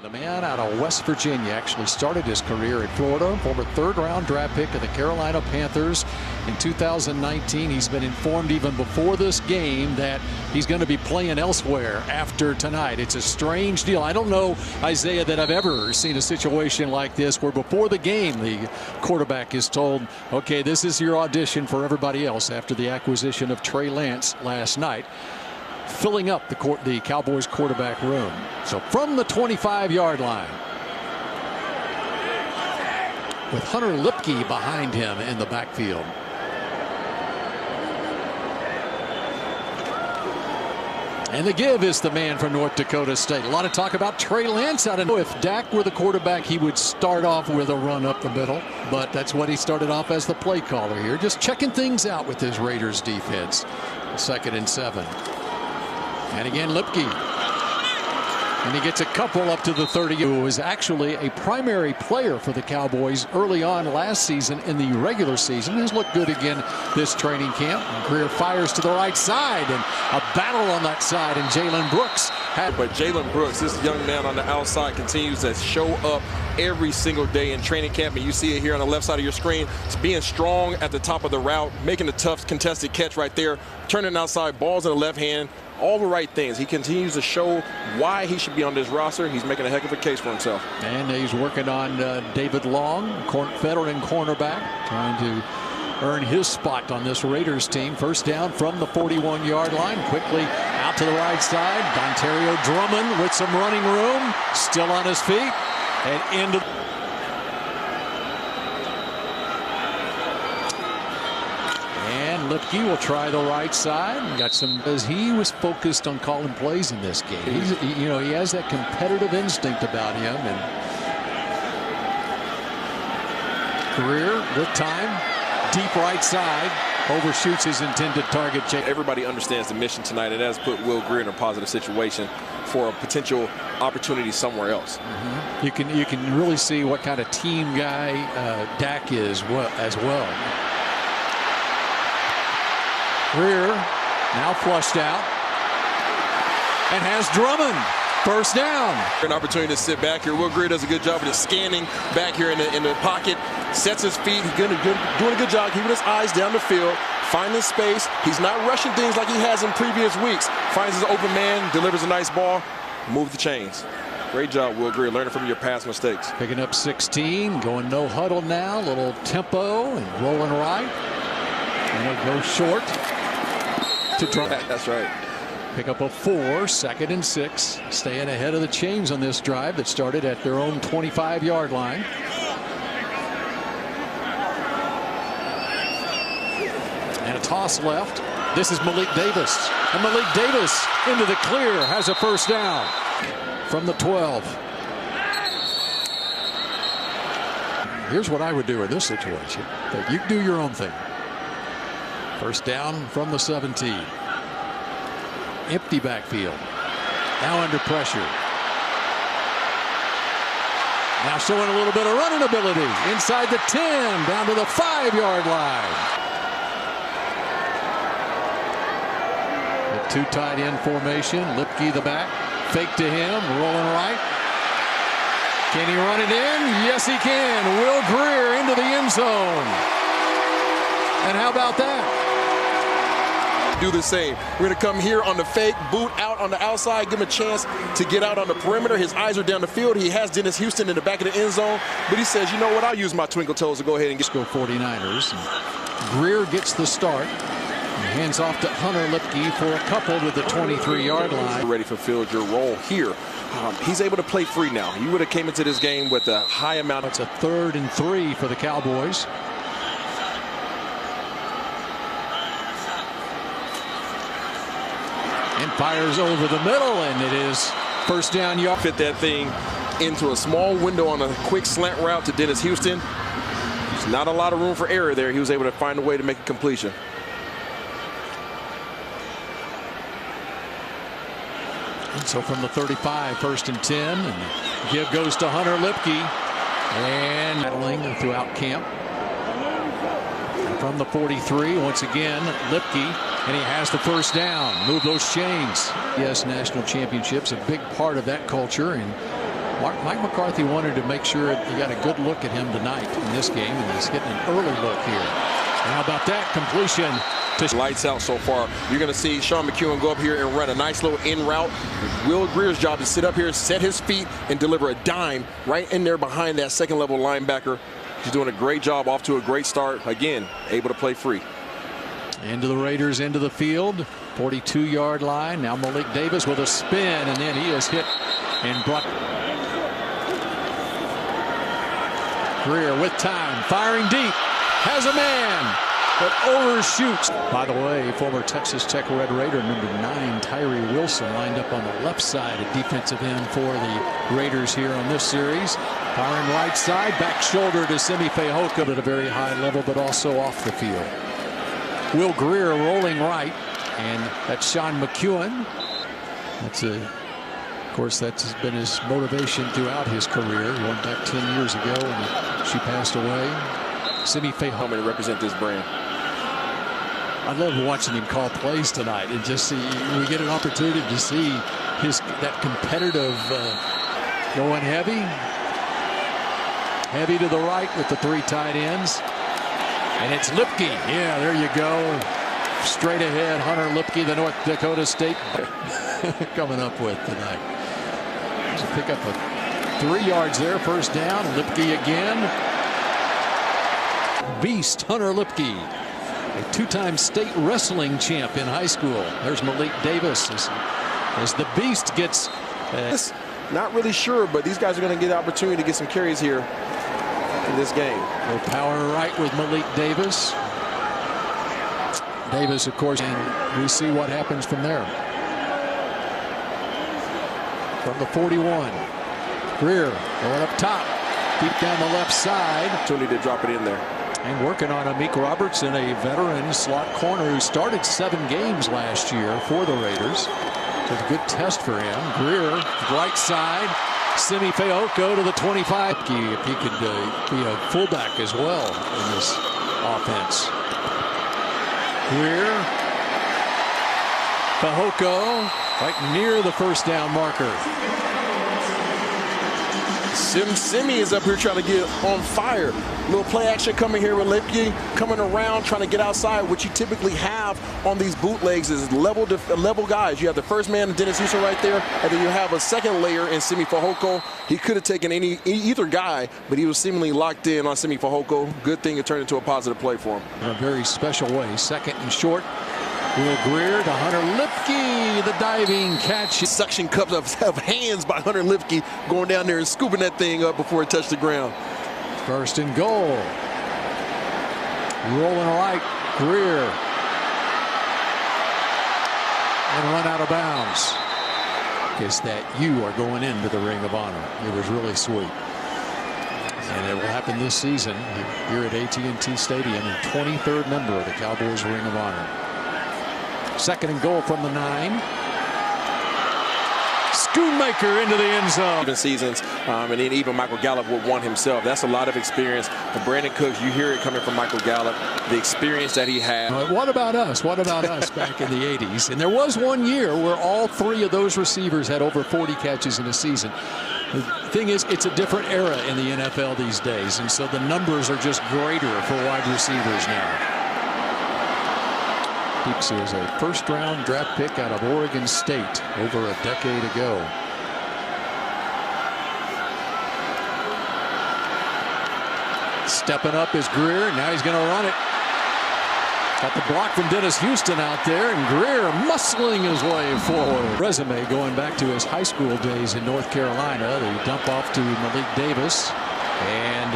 The man out of West Virginia actually started his career at Florida, former third-round draft pick of the Carolina Panthers in 2019. He's been informed even before this game that he's going to be playing elsewhere after tonight. It's a strange deal. I don't know, Isaiah, that I've ever seen a situation like this where before the game the quarterback is told, okay, this is your audition for everybody else after the acquisition of Trey Lance last night, filling up the Cowboys quarterback room. So from the 25-yard line, with Hunter Lipke behind him in the backfield. And the give is the man from North Dakota State. A lot of talk about Trey Lance. I don't know if Dak were the quarterback, he would start off with a run up the middle, but that's what he started off as the play caller here, just checking things out with his Raiders defense. 2nd and 7. And again, Lipke. And he gets a couple up to the 30. Who was actually a primary player for the Cowboys early on last season in the regular season. Has looked good again this training camp. Grier fires to the right side, and a battle on that side, and Jalen Brooks. But Jalen Brooks, this young man on the outside, continues to show up every single day in training camp, and you see it here on the left side of your screen. It's being strong at the top of the route, making a tough contested catch right there, turning outside, balls in the left hand, all the right things. He continues to show why he should be on this roster. He's making a heck of a case for himself. And he's working on David Long, veteran cornerback, trying to earn his spot on this Raiders team. First down from the 41-yard line. Quickly out to the right side. Dontario Drummond with some running room. Still on his feet. And into Lipke will try the right side. Got some, as he was focused on calling plays in this game. He has that competitive instinct about him. And Grier with time, deep right side, overshoots his intended target. Everybody understands the mission tonight, and has put Will Grier in a positive situation for a potential opportunity somewhere else. You can really see what kind of team guy Dak is as well. Grier now flushed out and has Drummond. First down. An opportunity to sit back here. Will Grier does a good job of just scanning back here in the pocket, sets his feet. He's doing a good job keeping his eyes down the field, finding space. He's not rushing things like he has in previous weeks. Finds his open man, delivers a nice ball, moves the chains. Great job, Will Grier, learning from your past mistakes. Picking up 16, going no huddle now, little tempo and rolling right. And he'll go short to try. That's right. Pick up a 4, 2nd and 6. Staying ahead of the chains on this drive that started at their own 25-yard line. And a toss left. This is Malik Davis. And Malik Davis into the clear, has a first down from the 12. Here's what I would do in this situation. You do your own thing. First down from the 17. Empty backfield. Now under pressure. Now showing a little bit of running ability. Inside the 10, down to the 5-yard line. A 2 tight end formation. Lipke the back. Fake to him. Rolling right. Can he run it in? Yes, he can. Will Grier into the end zone. And how about that? Do the same. We're going to come here on the fake, boot out on the outside, give him a chance to get out on the perimeter. His eyes are down the field. He has Dennis Houston in the back of the end zone, but he says, you know what, I'll use my twinkle toes to go ahead and get. Go 49ers. Grier gets the start. Hands off to Hunter Lipke for a couple to the 23-yard line. Already fulfilled your role here. He's able to play free now. You would have came into this game with a high amount. It's a 3rd and 3 for the Cowboys. And fires over the middle, and it is first down yard. Fit that thing into a small window on a quick slant route to Dennis Houston. There's not a lot of room for error there. He was able to find a way to make a completion. And so from the 35, 1st and 10, and give goes to Hunter Lipke, and battling throughout camp. And from the 43, once again, Lipke. And he has the first down. Move those chains. Yes, national championships, a big part of that culture. And Mike McCarthy wanted to make sure he got a good look at him tonight in this game, and he's getting an early look here. And how about that completion? Lights out so far. You're going to see Sean McEwen go up here and run a nice little in route. Will Grier's job to sit up here, set his feet, and deliver a dime right in there behind that second level linebacker. He's doing a great job, off to a great start. Again, able to play free. Into the Raiders, into the field, 42-yard line. Now Malik Davis with a spin, and then he is hit and brought. Grier with time, firing deep, has a man, but overshoots. By the way, former Texas Tech Red Raider number 9 Tyree Wilson lined up on the left side at defensive end for the Raiders here on this series. Firing right side, back shoulder to Simi Fehoko at a very high level, but also off the field. Will Grier rolling right, and that's Sean McEwen. Of course, that's been his motivation throughout his career. He went back 10 years ago, and she passed away. Simi Fehoko to represent this brand. I love watching him call plays tonight, and just see we get an opportunity to see that competitive going heavy to the right with the 3 tight ends. And it's Lipke. Yeah, there you go. Straight ahead, Hunter Lipke, the North Dakota State coming up with tonight. So pick up a 3 yards there, first down. Lipke again. Beast Hunter Lipke, a 2-time state wrestling champ in high school. There's Malik Davis as the Beast gets. Not really sure, but these guys are going to get an opportunity to get some carries here in this game. Go power right with Malik Davis. Davis, of course, and we see what happens from there. From the 41, Grier going up top, deep down the left side. Opportunity to drop it in there. And working on Amik Robertson, a veteran slot corner who started 7 games last year for the Raiders. So it's a good test for him. Grier, right side. Simi Fehoko to the 25. If he could be a fullback as well in this offense. Grier, Fehoko, right near the first down marker. Simi is up here trying to get on fire. Little play action coming here with Lipke, coming around trying to get outside. What you typically have on these bootlegs is level guys. You have the first man, Dennis Houston, right there, and then you have a second layer in Simi Fehoko. He could have taken either guy, but he was seemingly locked in on Simi Fehoko. Good thing it turned into a positive play for him. In a very special way. Second and short. Will Grier to Hunter Lipke, the diving catch. Suction cups of hands by Hunter Lipke going down there and scooping that thing up before it touched the ground. First and goal. Rolling right, Grier. And run out of bounds. Guess that you are going into the Ring of Honor. It was really sweet. And it will happen this season here at AT&T Stadium, the 23rd member of the Cowboys Ring of Honor. Second and goal from the 9. Schoonmaker into the end zone. Even seasons, and then even Michael Gallup would want himself. That's a lot of experience. For Brandon Cooks, you hear it coming from Michael Gallup, the experience that he had. What about us? What about us back in the 80s? And there was one year where all 3 of those receivers had over 40 catches in a season. The thing is, it's a different era in the NFL these days, and so the numbers are just greater for wide receivers now. He was a first-round draft pick out of Oregon State over a decade ago. Stepping up is Grier. Now he's going to run it. Got the block from Dennis Houston out there, and Grier muscling his way forward. Resume going back to his high school days in North Carolina. The dump off to Malik Davis, and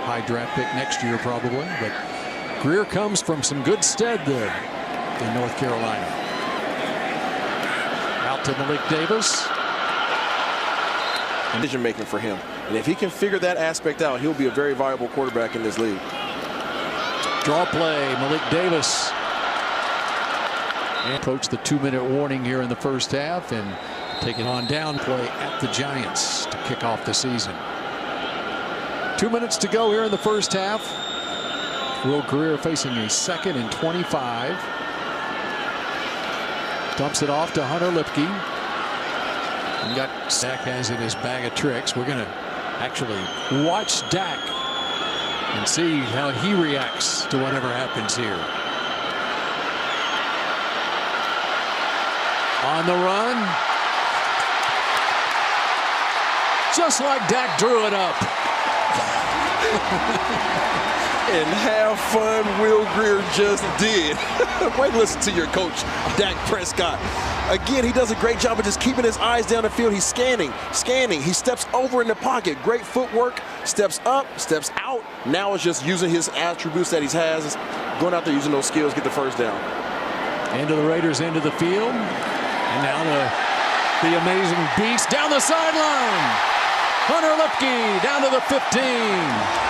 high draft pick next year probably, but Grier comes from some good stead there in North Carolina. Out to Malik Davis. Decision making for him. And if he can figure that aspect out, he'll be a very viable quarterback in this league. Draw play, Malik Davis. And approach the 2-minute warning here in the first half and taking on down play at the Giants to kick off the season. 2 minutes to go here in the first half. Will Grier facing a 2nd and 25. Dumps it off to Hunter Lipke. Dak has in his bag of tricks. We're going to actually watch Dak and see how he reacts to whatever happens here. On the run. Just like Dak drew it up. And have fun, Will Grier just did. Wait, listen to your coach, Dak Prescott. Again, he does a great job of just keeping his eyes down the field. He's scanning. He steps over in the pocket. Great footwork. Steps up, steps out. Now it's just using his attributes that he has. Going out there using those skills, get the first down. Into the Raiders, into the field. And now the amazing beast down the sideline. Hunter Lipke down to the 15.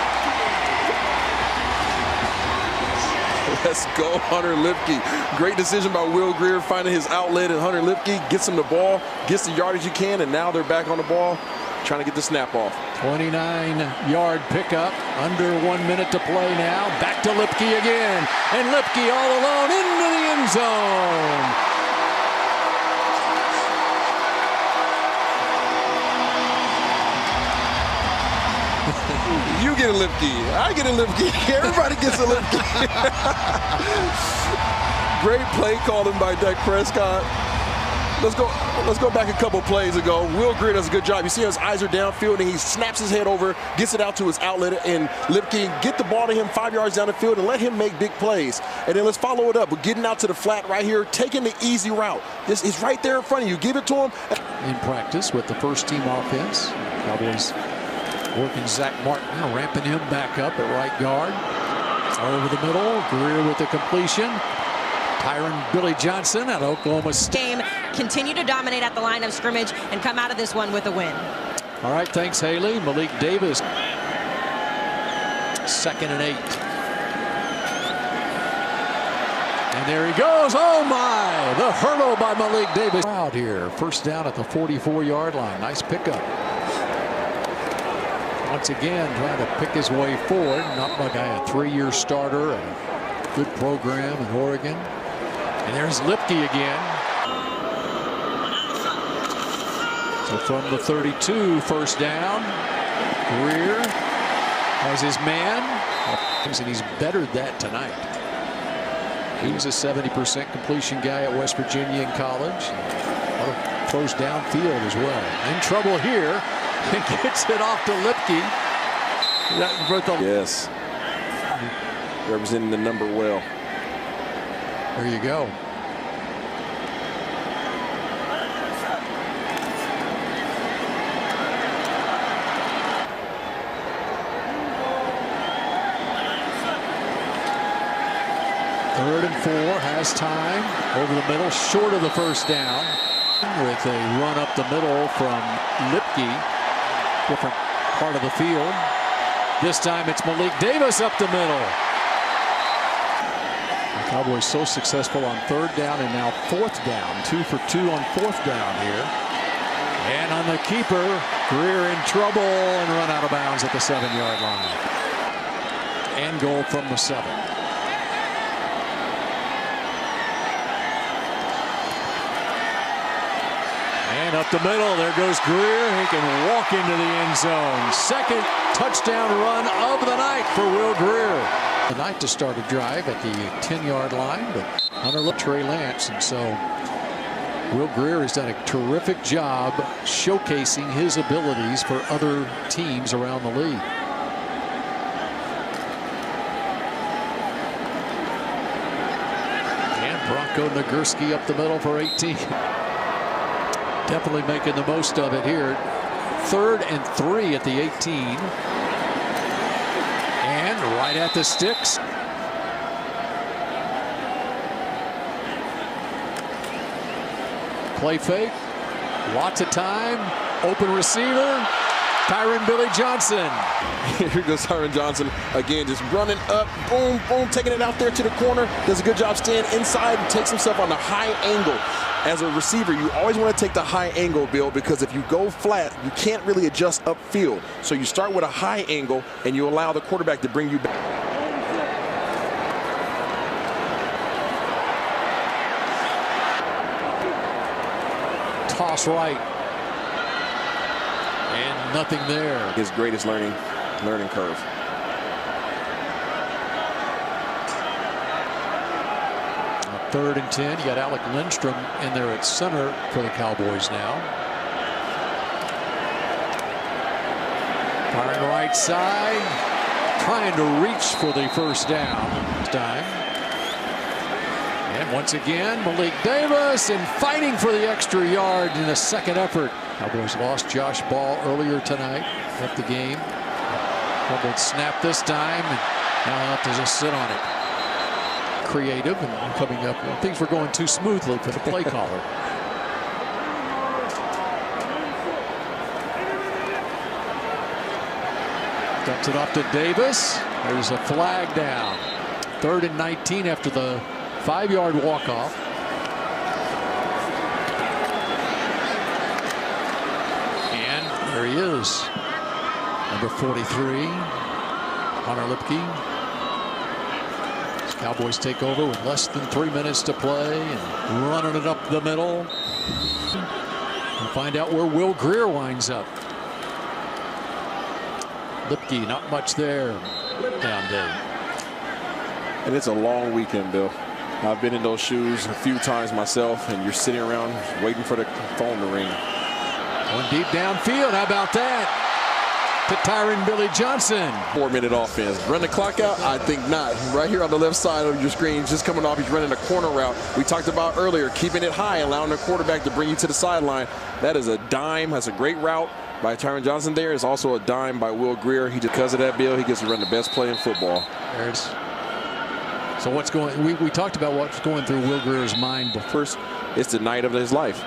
Let's go, Hunter Lipke. Great decision by Will Grier, finding his outlet, and Hunter Lipke gets him the ball, gets the yardage he can, and now they're back on the ball, trying to get the snap off. 29-yard pickup, under 1 minute to play now. Back to Lipke again, and Lipke all alone into the end zone. You get a Lipke. I get a Lipke. Everybody gets a Lipke. Great play calling by Dak Prescott. Let's go back a couple plays ago. Will Grier does a good job. You see his eyes are downfield, and he snaps his head over, gets it out to his outlet, and Lipke get the ball to him 5 yards down the field and let him make big plays. And then let's follow it up with getting out to the flat right here, taking the easy route. He's right there in front of you. Give it to him. In practice with the first-team offense, Cowboys working Zach Martin, ramping him back up at right guard. Over the middle, Grier with the completion. Billy Johnson out of Oklahoma State. Continue to dominate at the line of scrimmage and come out of this one with a win. All right, thanks, Haley. Malik Davis. 2nd and 8. And there he goes. Oh, my. The hurdle by Malik Davis. Out here. First down at the 44-yard line. Nice pickup. Once again, trying to pick his way forward. Not like a 3-year starter. A good program in Oregon. And there's Lipke again. So from the 32, first down. Grier has his man. And he's bettered that tonight. He was a 70% completion guy at West Virginia in college. A lot of throws downfield as well. In trouble here. And gets it off to Lipke. Yes. Representing the number well. There you go. Third and 4, has time. Over the middle, short of the first down. With a run up the middle from Lipke. Different part of the field. This time it's Malik Davis up the middle. The Cowboys so successful on 3rd down and now 4th down. 2 for 2 on 4th down here. And on the keeper, Grier in trouble and run out of bounds at the 7-yard line. And goal from the 7. And up the middle, there goes Grier. He can walk into the end zone. Second touchdown run of the night for Will Grier. Tonight to start a drive at the 10-yard line, but Hunter Trey Lance, and so Will Grier has done a terrific job showcasing his abilities for other teams around the league. And Bronco Nagurski up the middle for 18. Definitely making the most of it here. 3rd and 3 at the 18. And right at the sticks. Play fake. Lots of time. Open receiver. Billy Johnson. Here goes Tyron Johnson again, just running up, boom, boom, taking it out there to the corner. Does a good job staying inside and takes himself on the high angle. As a receiver, you always want to take the high angle, Bill, because if you go flat, you can't really adjust upfield. So you start with a high angle and you allow the quarterback to bring you back. Toss right. nothing there. His greatest learning curve. Third and 10. You got Alec Lindstrom in there at center for the Cowboys now. Firing right side, trying to reach for the first down this time. And once again, Malik Davis and fighting for the extra yard in a second effort. Cowboys lost Josh Ball earlier tonight, left the game. Cowboys snapped this time, and now they'll have to just sit on it. Creative and coming up. Things were going too smoothly for the play caller. Dumps it off to Davis. There's a flag down. 3rd and 19 after the 5-yard walk-off. And there he is. Number 43, Hunter Lipke. Cowboys take over with less than 3 minutes to play and running it up the middle. We'll find out where Will Grier winds up. Lipke, not much there. Down day. And it's a long weekend, Bill. I've been in those shoes a few times myself, and you're sitting around waiting for the phone to ring. One deep downfield. How about that? To Tyron Billy Johnson. 4-minute offense. Run the clock out? I think not. Right here on the left side of your screen, just coming off, he's running a corner route. We talked about earlier, keeping it high, allowing the quarterback to bring you to the sideline. That is a dime. That's a great route by Tyron Johnson there. It's also a dime by Will Grier. Because of that, Bill, he gets to run the best play in football. There it is. So what's going, we talked about what's going through Will Grier's mind. But first, it's the night of his life.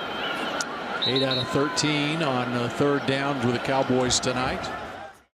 8 out of 13 on 3rd down with the Cowboys tonight.